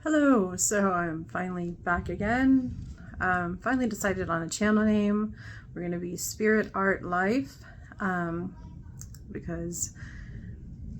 Hello, so I'm finally back again. Finally decided on a channel name. We're going to be Spirit Art Life because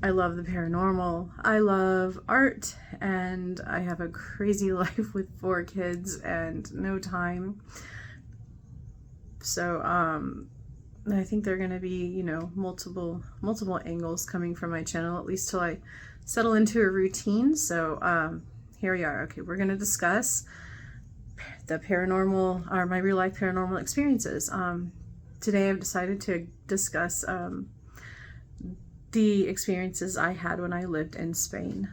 I love the paranormal. I love art, and I have a crazy life with 4 kids and no time. So I think there are going to be, multiple angles coming from my channel, at least till I settle into a routine. So here we are. Okay, we're going to discuss the paranormal, or my real life paranormal experiences. Today I've decided to discuss the experiences I had when I lived in Spain.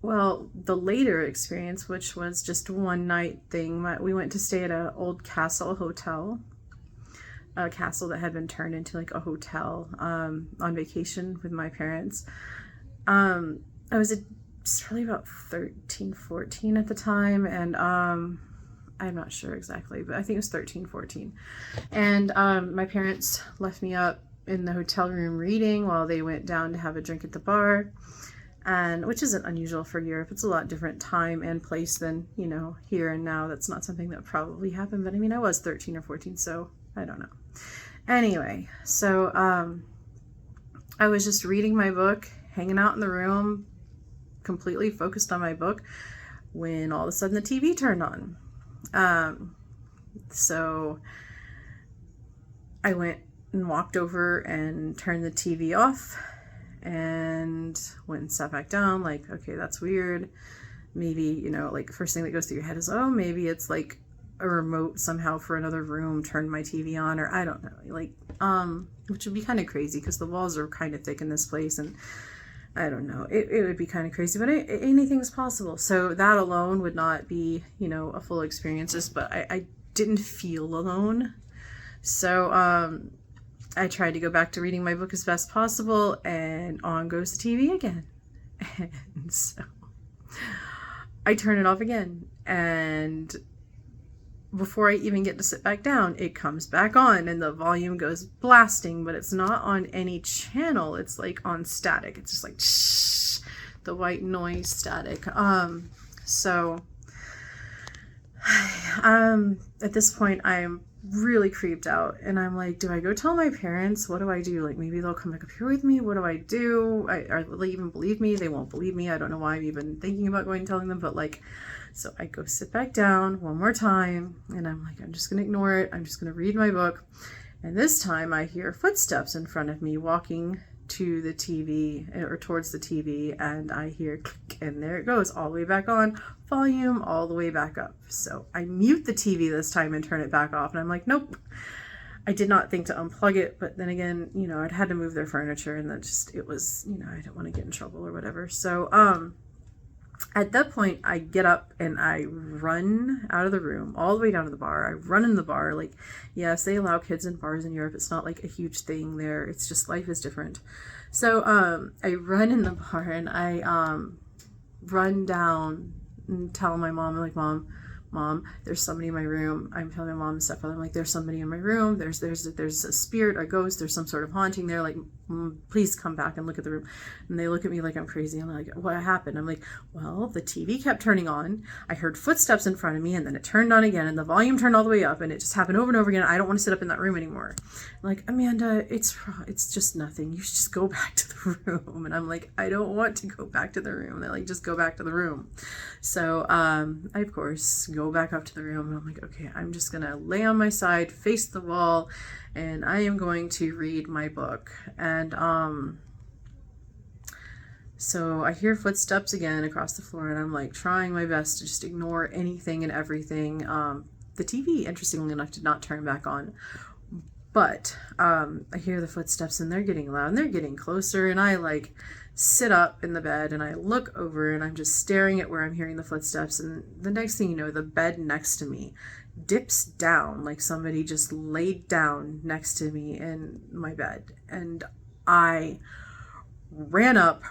Well, the later experience, which was just one night thing, we went to stay at an old castle hotel, a castle that had been turned into like a hotel, on vacation with my parents. I was probably about 13, 14 at the time, and I'm not sure exactly, but I think it was 13, 14. And my parents left me up in the hotel room reading while they went down to have a drink at the bar, and which isn't unusual for Europe. It's a lot different time and place than, here and now. That's not something that probably happened, but I mean, I was 13 or 14, so I don't know. Anyway, so I was just reading my book, hanging out in the room, completely focused on my book, when all of a sudden the TV turned on. So I went and walked over and turned the TV off and went and sat back down, like, okay, that's weird. Maybe, like, first thing that goes through your head is, oh, maybe it's like a remote somehow for another room turned my TV on, or I don't know, like, which would be kind of crazy because the walls are kind of thick in this place, and I don't know, it would be kind of crazy, but anything's possible. So that alone would not be, a full experience, but I didn't feel alone. So I tried to go back to reading my book as best possible, and on goes the TV again. And so I turn it off again, and before I even get to sit back down, it comes back on and the volume goes blasting, but it's not on any channel. It's like on static. It's just like shh, the white noise static. So at this point I'm really creeped out, and I'm like, do I go tell my parents? What do I do? Like, maybe they'll come back up here with me. What do I do? Will they even believe me? They won't believe me. I don't know why I'm even thinking about going and telling them, but like, so I go sit back down one more time, and I'm like, I'm just going to ignore it. I'm just going to read my book. And this time I hear footsteps in front of me walking to the TV, or towards the TV, and I hear click, and there it goes, all the way back on, volume all the way back up. So I mute the TV this time and turn it back off, and I'm like, nope. I did not think to unplug it, but then again, I'd had to move their furniture, and it was, I didn't want to get in trouble or whatever. So, at that point, I get up and I run out of the room, all the way down to the bar. I run in the bar. Like, yes, they allow kids in bars in Europe. It's not like a huge thing there. It's just life is different. So I run in the bar, and I run down and tell my mom, I'm like, Mom, there's somebody in my room. I'm telling my mom and stepfather, I'm like, there's somebody in my room. There's a spirit or ghost. There's some sort of haunting there. Like, please come back and look at the room. And they look at me like I'm crazy. I'm like, what happened? I'm like, well, the TV kept turning on. I heard footsteps in front of me, and then it turned on again, and the volume turned all the way up, and it just happened over and over again. I don't want to sit up in that room anymore. I'm like, Amanda, it's just nothing. You should just go back to the room. And I'm like, I don't want to go back to the room. They're like, just go back to the room. So I, of course, go back up to the room, and I'm like, okay, I'm just gonna lay on my side, face the wall, and I am going to read my book. And so I hear footsteps again across the floor, and I'm like trying my best to just ignore anything and everything. The TV, interestingly enough, did not turn back on, but I hear the footsteps, and they're getting loud, and they're getting closer, and I like sit up in the bed, and I look over, and I'm just staring at where I'm hearing the footsteps, and the next thing you know, the bed next to me dips down, like somebody just laid down next to me in my bed. And I ran out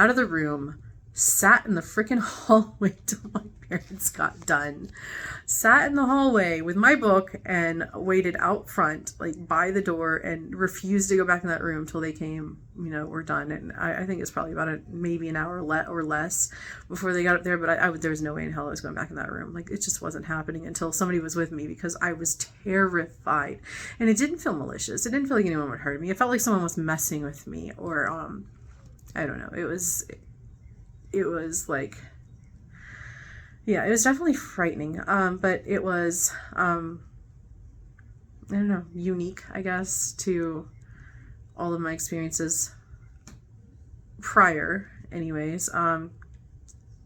of the room, sat in the freaking hallway till my parents got done. Sat in the hallway with my book and waited out front, like by the door, and refused to go back in that room till they came, were done. And I think it's probably about maybe an hour or less before they got up there. But there was no way in hell I was going back in that room. Like, it just wasn't happening until somebody was with me, because I was terrified. And it didn't feel malicious. It didn't feel like anyone would hurt me. It felt like someone was messing with me, or I don't know. It was like, yeah, it was definitely frightening. But it was, I don't know, unique, I guess, to all of my experiences prior, anyways.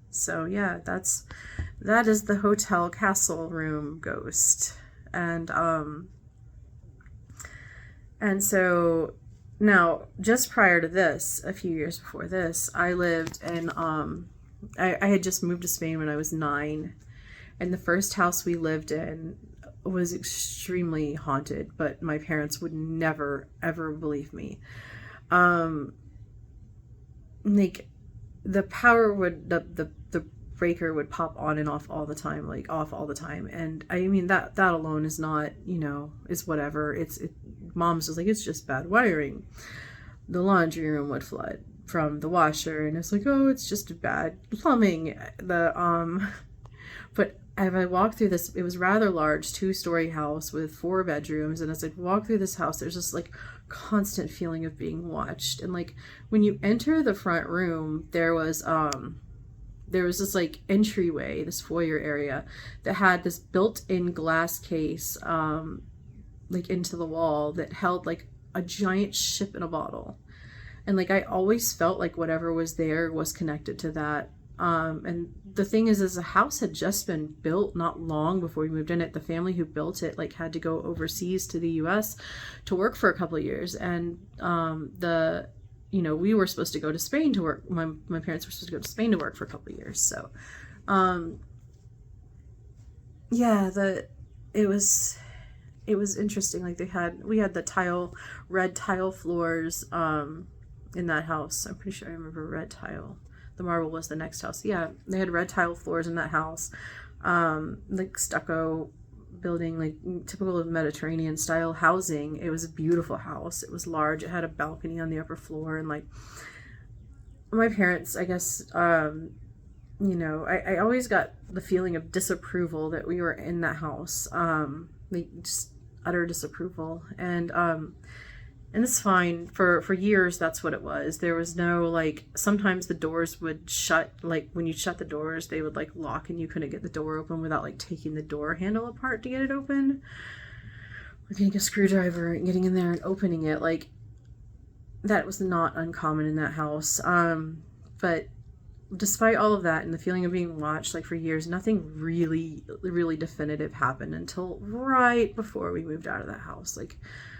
So yeah, that is the hotel castle room ghost. And so now, just prior to this, a few years before this, I lived in, I had just moved to Spain when I was 9, and the first house we lived in was extremely haunted, but my parents would never, ever believe me. Like, the power would, the breaker would pop on and off all the time, like off all the time. And I mean, that alone is not, is whatever. Mom's just like, it's just bad wiring. The laundry room would flood from the washer, and it's like, oh, it's just bad plumbing. But as I walked through this, it was rather large 2-story house with 4 bedrooms, and as I walk through this house, there's this like constant feeling of being watched. And like, when you enter the front room, there was this like entryway, this foyer area that had this built-in glass case like into the wall that held like a giant ship in a bottle. And like, I always felt like whatever was there was connected to that. And the thing is the house had just been built not long before we moved in it. The family who built it like had to go overseas to the US to work for a couple of years. And we were supposed to go to Spain to work. My parents were supposed to go to Spain to work for a couple of years. So yeah, it was interesting. Like, we had the red tile floors in that house. I'm pretty sure I remember red tile. The marble was the next house. Yeah, they had red tile floors in that house. Like stucco building, like typical Mediterranean style housing. It was a beautiful house. It was large. It had a balcony on the upper floor. And like, my parents, I guess, I always got the feeling of disapproval that we were in that house. Like, just utter disapproval. And it's fine. For years, that's what it was. There was no, like, sometimes the doors would shut, like, when you shut the doors, they would, like, lock, and you couldn't get the door open without, like, taking the door handle apart to get it open. Or getting a screwdriver and getting in there and opening it. Like, that was not uncommon in that house. But despite all of that and the feeling of being watched, like, for years, nothing really, really definitive happened until right before we moved out of that house. Like,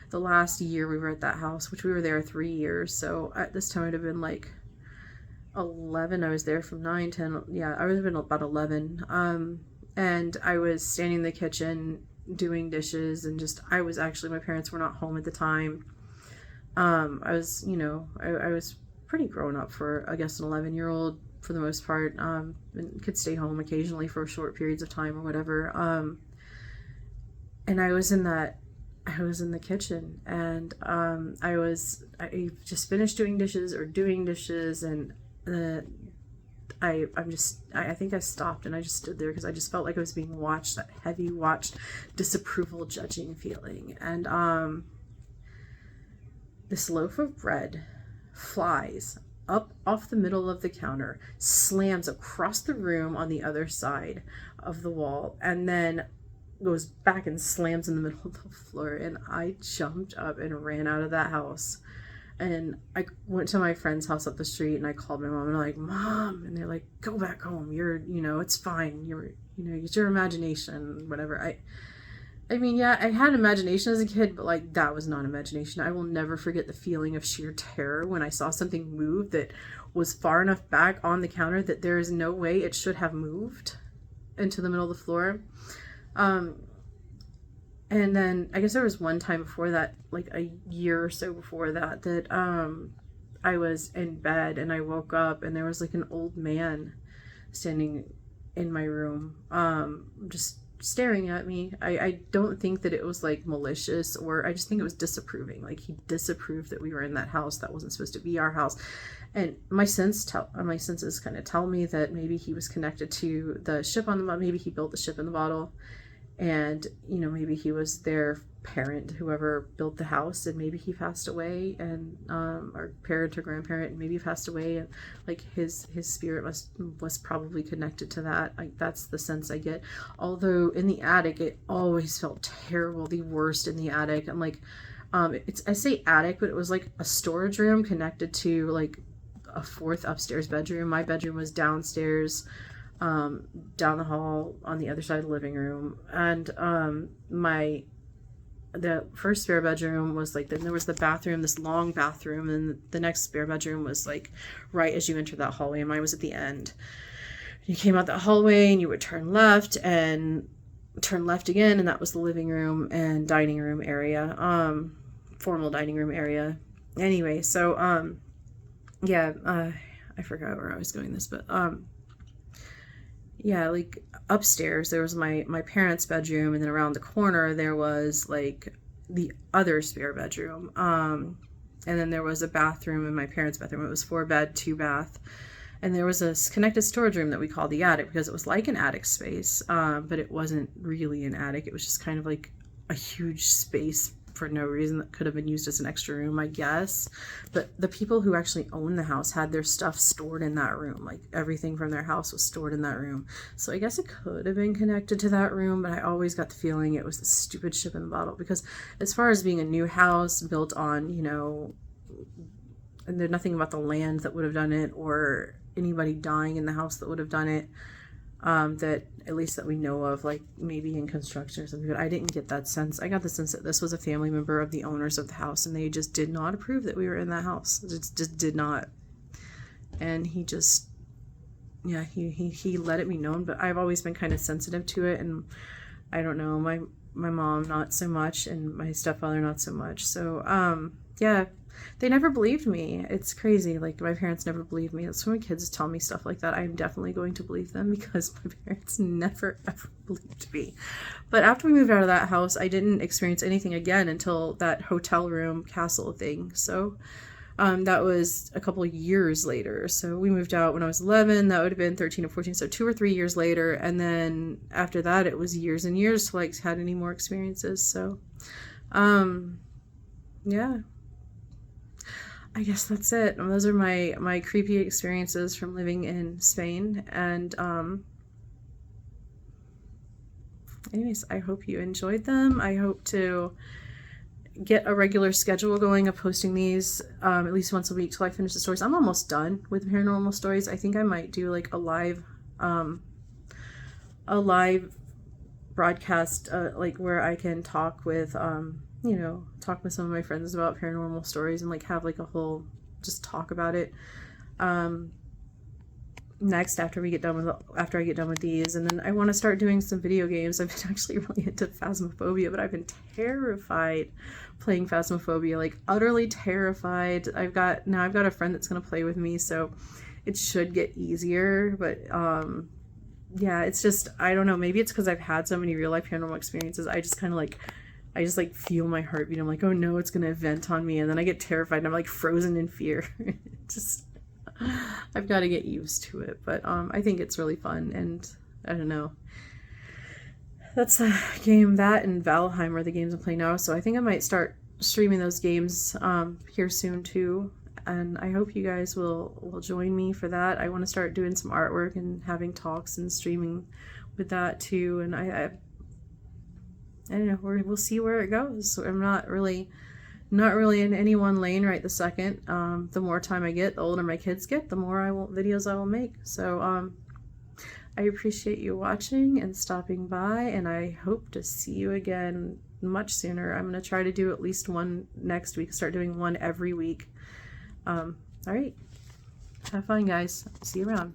the last year we were at that house, which we were there 3 years. So at this time, it would have been like 11. I was there from 9, 10. Yeah, I would have been about 11. And I was standing in the kitchen doing dishes, and my parents were not home at the time. I was, I was pretty grown up for, I guess, an 11-year-old for the most part. And could stay home occasionally for short periods of time or whatever. And I was in the kitchen, and I just finished doing dishes, and I think I stopped, and I just stood there because I just felt like I was being watched, that heavy watched disapproval, judging feeling. And this loaf of bread flies up off the middle of the counter, slams across the room on the other side of the wall, and then goes back and slams in the middle of the floor. And I jumped up and ran out of that house, and I went to my friend's house up the street, and I called my mom, and I'm like, Mom, and they're like, go back home, it's fine, it's your imagination, whatever. I mean, yeah, I had imagination as a kid, but like, that was not imagination. I will never forget the feeling of sheer terror when I saw something move that was far enough back on the counter that there is no way it should have moved into the middle of the floor. And then I guess there was one time before that, like a year or so before that, I was in bed and I woke up and there was like an old man standing in my room, just staring at me. I don't think that it was like malicious, or I just think it was disapproving. Like he disapproved that we were in that house that wasn't supposed to be our house. And my senses kind of tell me that maybe he was connected to the ship on the bottle. Maybe he built the ship in the bottle, and you know, maybe he was their parent, whoever built the house, and maybe he passed away, and or parent or grandparent, and maybe he passed away, and like his spirit was probably connected to that. Like that's the sense I get. Although in the attic, it always felt terrible, the worst in the attic. And like I say attic, but it was like a storage room connected to like a fourth upstairs bedroom. My bedroom was downstairs, down the hall on the other side of the living room. And the first spare bedroom was like, then there was the bathroom, this long bathroom, and the next spare bedroom was like right as you enter that hallway, and mine was at the end. You came out that hallway and you would turn left and turn left again, and that was the living room and dining room area, formal dining room area. Anyway, so yeah, I forgot where I was going this, but yeah, like upstairs there was my parents' bedroom, and then around the corner there was like the other spare bedroom, and then there was a bathroom in my parents' bedroom. It was 4-bed, 2-bath, and there was a connected storage room that we called the attic because it was like an attic space, but it wasn't really an attic. It was just kind of like a huge space for no reason that could have been used as an extra room, I guess. But the people who actually owned the house had their stuff stored in that room. Like everything from their house was stored in that room. So I guess it could have been connected to that room, but I always got the feeling it was the stupid ship in the bottle, because as far as being a new house built on, you know, and there's nothing about the land that would have done it, or anybody dying in the house that would have done it, that at least that we know of, like maybe in construction or something. But I didn't get that sense. I got the sense that this was a family member of the owners of the house, and they just did not approve that we were in that house. Just did not. And he just, yeah, he let it be known. But I've always been kind of sensitive to it, and I don't know, my mom not so much, and my stepfather not so much. So yeah, they never believed me. It's crazy. Like my parents never believed me. That's when my kids tell me stuff like that, I'm definitely going to believe them, because my parents never ever believed me. But after we moved out of that house, I didn't experience anything again until that hotel room castle thing. So that was a couple years later. So we moved out when I was 11. That would have been 13 or 14. So 2 or 3 years later. And then after that, it was years and years till I had any more experiences. So yeah, I guess that's it. Those are my creepy experiences from living in Spain. And anyways, I hope you enjoyed them. I hope to get a regular schedule going of posting these at least once a week till I finish the stories. I'm almost done with paranormal stories. I think I might do like a live broadcast, like where I can talk with you know, talk with some of my friends about paranormal stories, and like have like a whole just talk about it next after I get done with these. And then I want to start doing some video games. I've been actually really into Phasmophobia, but I've been terrified playing Phasmophobia, like utterly terrified. I've got a friend that's going to play with me, so it should get easier. But yeah, it's just, I don't know, maybe it's because I've had so many real life paranormal experiences. I just kind of like, I just like feel my heartbeat. I'm like, oh no, it's gonna event on me, and then I get terrified and I'm like frozen in fear. Just, I've got to get used to it. But I think it's really fun, and I don't know. That's a game, that and Valheim are the games I'm playing now. So I think I might start streaming those games here soon too. And I hope you guys will join me for that. I want to start doing some artwork and having talks and streaming with that too. And I don't know, we'll see where it goes. I'm not really in any one lane right this second. The more time I get, the older my kids get, the more videos I will make. So I appreciate you watching and stopping by, and I hope to see you again much sooner. I'm going to try to do at least one next week, start doing one every week. All right, have fun guys, see you around.